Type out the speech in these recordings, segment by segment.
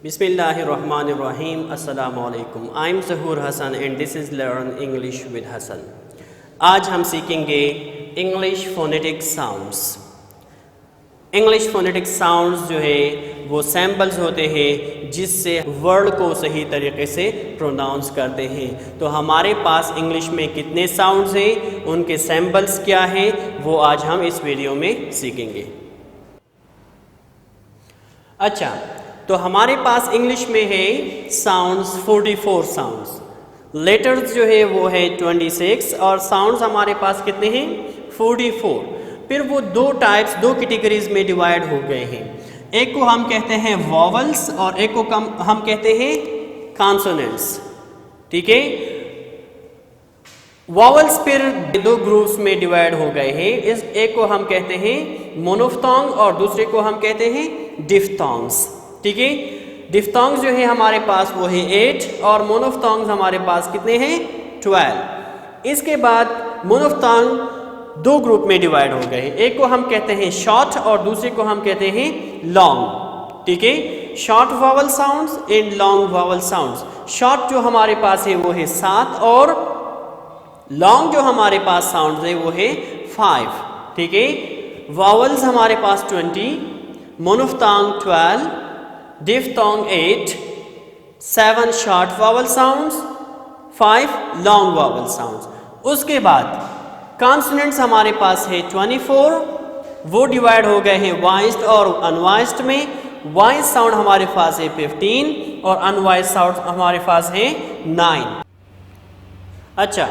Bismillahirrahmanirrahim. Assalamu alaikum. I am Zahur Hassan and this is Learn English with Hassan. आज हम सीखेंगे English phonetic sounds. English phonetic sounds जो है वो samples होते हैं जिससे वर्ड को सही तरीके से प्रोनाउंस करते हैं। तो हमारे पास इंग्लिश में कितने साउंड्स हैं, उनके सैम्पल्स क्या हैं, वो आज हम इस वीडियो में सीखेंगे। अच्छा, तो हमारे पास इंग्लिश में है साउंड्स 44 साउंड्स, लेटर्स जो है वो है 26 और साउंड्स हमारे पास कितने हैं 44। फिर वो दो टाइप्स, दो कैटेगरीज में डिवाइड हो गए हैं। एक को हम कहते हैं वॉवल्स और एक को हम कहते हैं कॉन्सोनेंट्स। ठीक है, वॉवल्स फिर दो ग्रुप्स में डिवाइड हो गए हैं। इस एक को हम कहते हैं मोनोफ्थोंग और दूसरे को हम कहते हैं डिफ्थोंग्स। ठीक है, डिफ्थोंग्स जो है हमारे पास वो है 8 और मोनोफ्थोंग्स हमारे पास कितने हैं 12। इसके बाद मोनोफ्थोंग दो ग्रुप में डिवाइड हो गए हैं। एक को हम कहते हैं शॉर्ट और दूसरे को हम कहते हैं लॉन्ग। ठीक है, short vowel sounds and long vowel sounds. Short जो हमारे पास है वो है 7 और लॉन्ग जो हमारे पास साउंड्स है वो है 5। ठीक है, वॉवल्स हमारे पास 20, मोनोफ्थोंग 12, diphthong 8, 7 short vowel sounds, 5 long vowel sounds. उसके बाद कॉन्सोनेंट्स हमारे पास है 24, वो डिवाइड हो गए हैं वॉइस्ड और अनवॉइस्ड में। वॉइस साउंड हमारे पास है 15 और अनवॉइस्ड साउंड हमारे पास है 9। अच्छा,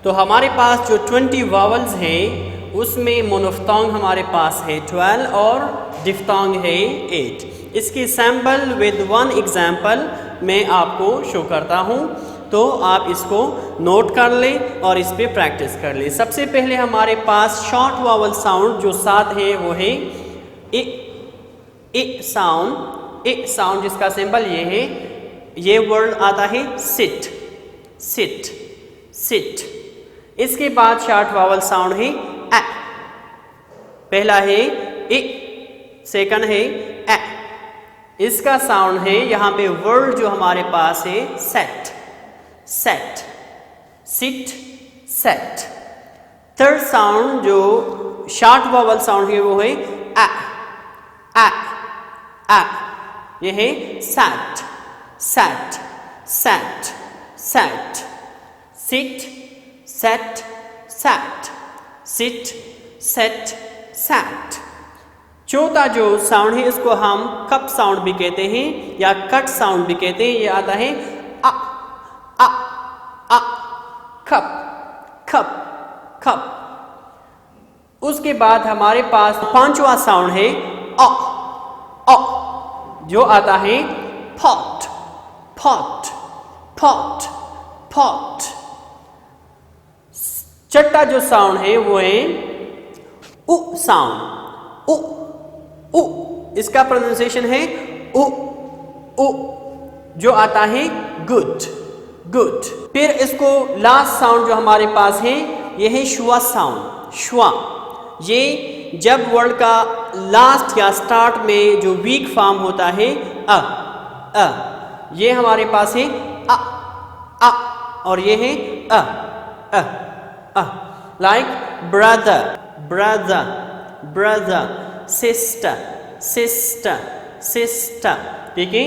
तो हमारे पास जो 20 वॉवल्स है उसमें मोनोफ्थोंग हमारे पास है 12 और डिफ्थोंग है 8। इसकी सैम्पल विद वन एग्जाम्पल मैं आपको शो करता हूँ, तो आप इसको नोट कर लें और इस पर प्रैक्टिस कर लें। सबसे पहले हमारे पास शॉर्ट वॉवल साउंड जो 7 है वो है ए साउंड। ए साउंड जिसका सिंबल ये है, ये वर्ड आता है सिट, सिट, सिट। इसके बाद शॉर्ट वॉवल साउंड है ए। पहला है ए, सेकंड है ए। इसका साउंड है यहाँ पे वर्ड जो हमारे पास है set, set, sit, set. Third sound जो शॉर्ट वॉवल साउंड है वो है आ, आ, आ। ये है sat, sat, sat, sat, sit, set, sat, sit, set, sat. चौथा जो साउंड है इसको हम कप साउंड भी कहते हैं या कट साउंड भी कहते हैं। ये आता है आ, आ, आ, कप, कप, कप। उसके बाद हमारे पास पांचवा साउंड है अ, अ, जो आता है पॉट, पॉट, पॉट, पॉट। छठा जो साउंड है वो है उ साउंड, उ, उ। इसका प्रोनाउंसिएशन है उ, उ, जो आता है गुड, गुड। फिर इसको लास्ट साउंड जो हमारे पास है ये है शुआ साउंड, शुआ। ये जब वर्ड का लास्ट या स्टार्ट में जो वीक फॉर्म होता है अ, ये हमारे पास है अ, अ और ये है अ, अ, अ। Like brother, brother, brother, sister, sister, sister. ठीक है,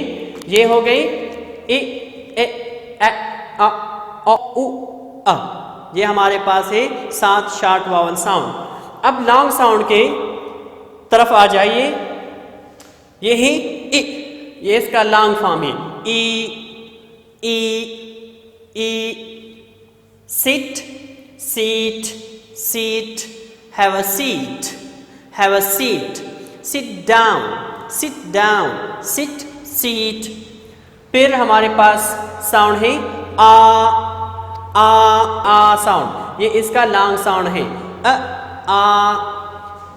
ये हो गई ए, अ, उ, अ। ये हमारे पास है 7 शॉर्ट वॉवल साउंड। अब लॉन्ग साउंड के तरफ आ जाइए। ये है इ, ये इसका लॉन्ग फॉर्म है e, e, e. Sit, seat, seat, have a seat, have a seat, sit down, sit down, sit, seat। फिर हमारे पास साउंड है आ साउंड। ये इसका लॉन्ग साउंड है अ, आ।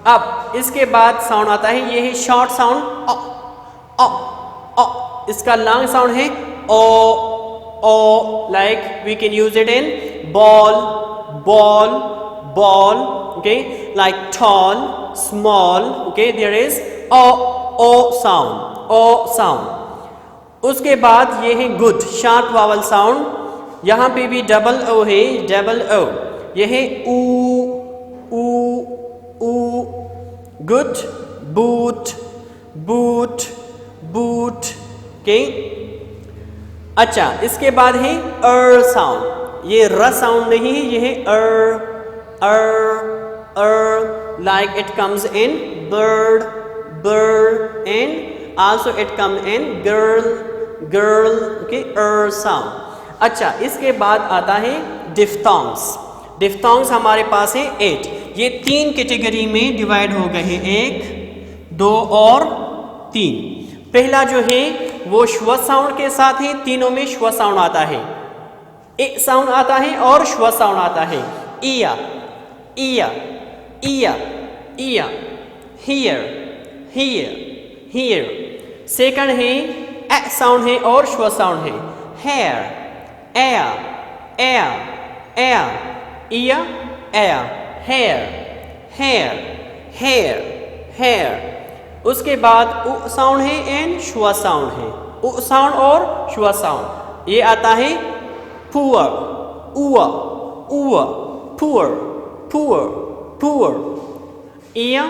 अब इसके बाद साउंड आता है, ये है शॉर्ट साउंड अ, अ, अ। इसका लॉन्ग साउंड है o, o. Like we can use it in ball, ball, ball, okay, like tall, small, okay, there is o sound, o sound. उसके बाद ये है गुड, शार्प वावल साउंड, यहाँ पे भी डबल ओ है, डबल ओ, ये है ऊ ऊ ऊ, good, boot boot boot, okay. अच्छा, इसके बाद है साउंड, ये र साउंड नहीं है, ये है like it comes in bird and also it comes in girl, okay, sound। अच्छा, इसके बाद आता है डिफ्थोंग्स। डिफ्थोंग्स हमारे पास है 8। ये 3 कैटेगरी में डिवाइड हो गए हैं, 1, 2 और 3। पहला जो है वो श्व साउंड के साथ है, तीनों में श्व साउंड आता है, ए साउंड आता है और श्व साउंड आता है। इया इया इया इया, हियर हियर हियर। सेकंड है ए साउंड है और श्व साउंड है, हेयर एयर एयर एयर, इया air, hair hair hair hair. उसके बाद उ साउंड है एंड श्व साउंड है, उ साउंड और श्व साउंड। ये आता है पुअर, उआ उआ, पुअर पुअर पुअर, इया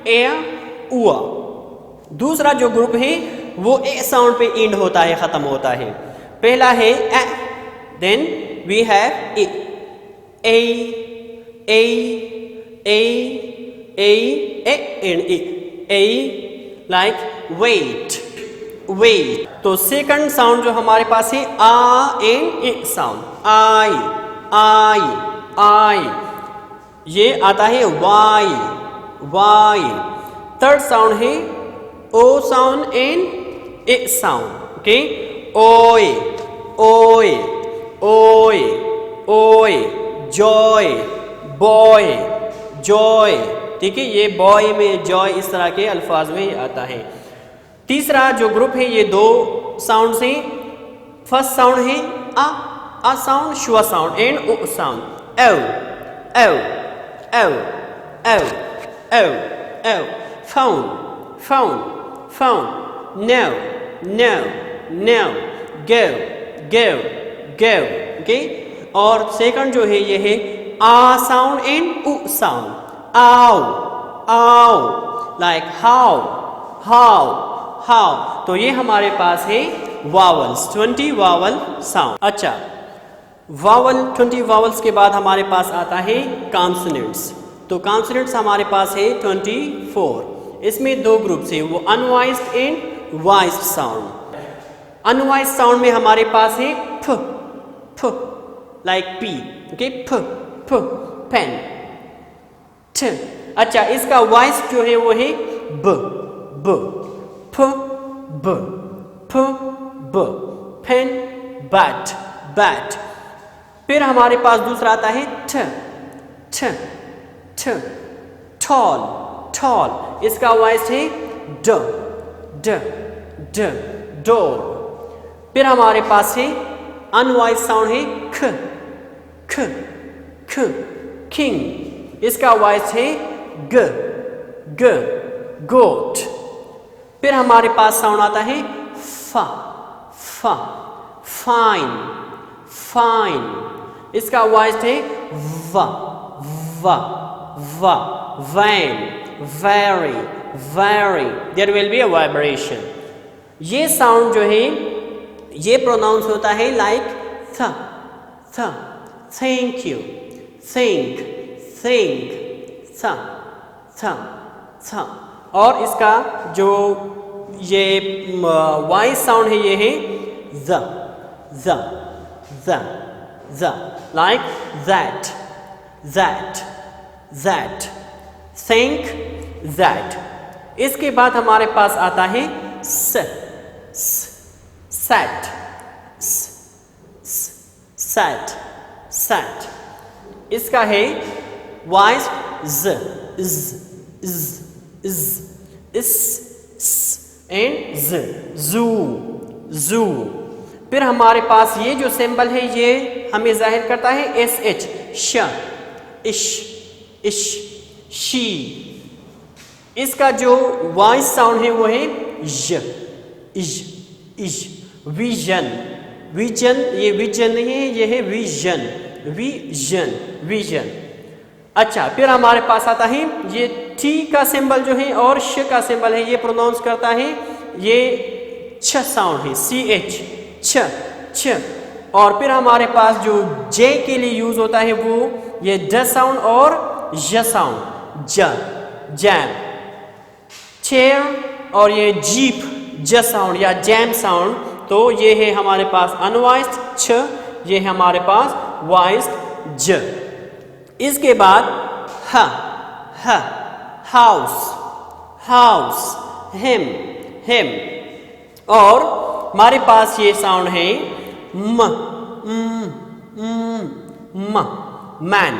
एयर उआ। दूसरा जो ग्रुप है वो ए साउंड पे एंड होता है, खत्म होता है। पहला है a, then we have a a a a and a, like wait wait. तो सेकंड साउंड जो हमारे पास है आ एंड ए साउंड, आई आई आई। ये आता है वाई वाई। थर्ड साउंड है o sound and a sound, okay. ओए ओए ओए ओए, जॉय बॉय जॉय, ठीक है। ये बॉय में जॉय, इस तरह के अल्फाज में आता है। तीसरा जो ग्रुप है ये 2 साउंड हैं। फर्स्ट साउंड है आ साउंड, श्व साउंड एंड ओ साउंड, एव एव एव एव एव एव। Found found found, no no no, gave gave gave, okay. और सेकंड जो है ये है आ साउंड एंड उ साउंड, आओ आओ, लाइक हाउ हाउ हाउ। तो ये हमारे पास है वावल्स, 20 वावल साउंड। अच्छा, वावल 20 वावल्स के बाद हमारे पास आता है कॉन्सोनेंट्स। तो कॉन्सोनेंट्स हमारे पास है 24। इसमें 2 ग्रुप्स है, वो अनवॉइस्ड एंड वॉइस्ड साउंड। अनवॉइस्ड साउंड में हमारे पास है फ फ, लाइक पी, ओके, फ फ, पेन, ठ। अच्छा, इसका वॉइस जो है वो है ब ब, फ ब फ ब, पेन बैट बैट। फिर हमारे पास दूसरा आता है ठ ठ ठ, टॉल टॉल। इसका वॉइस है ड ड ड, डोर। फिर हमारे पास है अनवॉइस साउंड है ख ख ख, किंग। इसका वॉइस है ग ग, गोट। फिर हमारे पास साउंड आता है फा फा, फाइन फाइन। इसका वॉइस है वा वा वा, van very very, there will be a vibration. ये साउंड जो है ये प्रोनाउंस होता है लाइक थ थ, थैंक यू, थिंक थिंक, थ थ थ। और इसका जो ये वॉइस साउंड है ये है the the the the, like that that that, think that. इसके बाद हमारे पास आता है स सेट सेट सेट। इसका है वॉइस ज इस एंड ज, जू जू। फिर हमारे पास ये जो सिंबल है ये हमें जाहिर करता है एस एच, श इश इश शी। इसका जो वॉइस साउंड है वो है ज इज इज, विजन, विजन, ये विजन नहीं है, ये है विजन, विजन, विजन। अच्छा, फिर हमारे पास आता है ये टी का सिंबल जो है और श का सिंबल है, ये प्रोनाउंस करता है, ये छ साउंड है, CH, छ, छ। और फिर हमारे पास जो जे के लिए यूज होता है वो ये ड साउंड और य साउंड, ज, जैम, चेयर और ये जीप, ज साउंड या जैम साउंड। तो ये है हमारे पास अनवॉइस्ड छ, ये है हमारे पास वॉइस्ड ज। इसके बाद ह, हाउस, हाउस, हिम, हिम। और हमारे पास ये साउंड है म, मैन,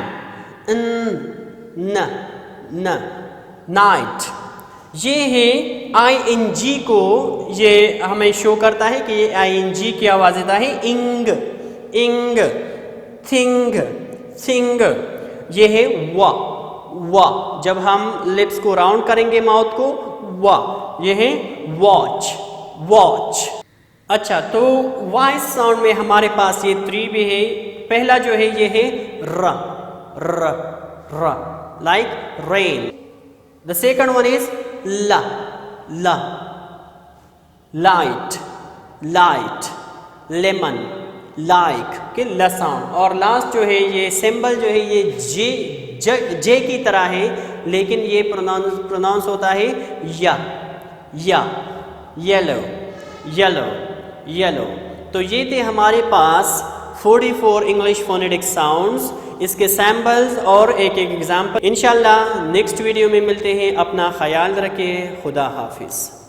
न, नाइट। ये है ING को, ये हमें शो करता है कि ये ING की आवाज देता है, इंग, इंग, थिंग, थिंग। ये है वा, वा, जब हम लिप्स को राउंड करेंगे माउथ को, वा, ये है वॉच, वॉच। अच्छा, तो वॉइस साउंड में हमारे पास ये 3 भी है। पहला जो है ये है र, र, र, like rain. The second one is ला, ला, लाइट, लाइट, लेमन, लाइक के ल साउंड। और लास्ट जो है ये सिंबल जो है ये जे की तरह है, लेकिन ये प्रोनाउंस होता है या, येलो, येलो, येलो। तो ये थे हमारे पास 44 इंग्लिश फोनेटिक साउंड्स, इसके सैम्पल्स और एक एक एग्जाम्पल। इंशाल्लाह नेक्स्ट वीडियो में मिलते हैं। अपना ख्याल रखिए। खुदा हाफिज़।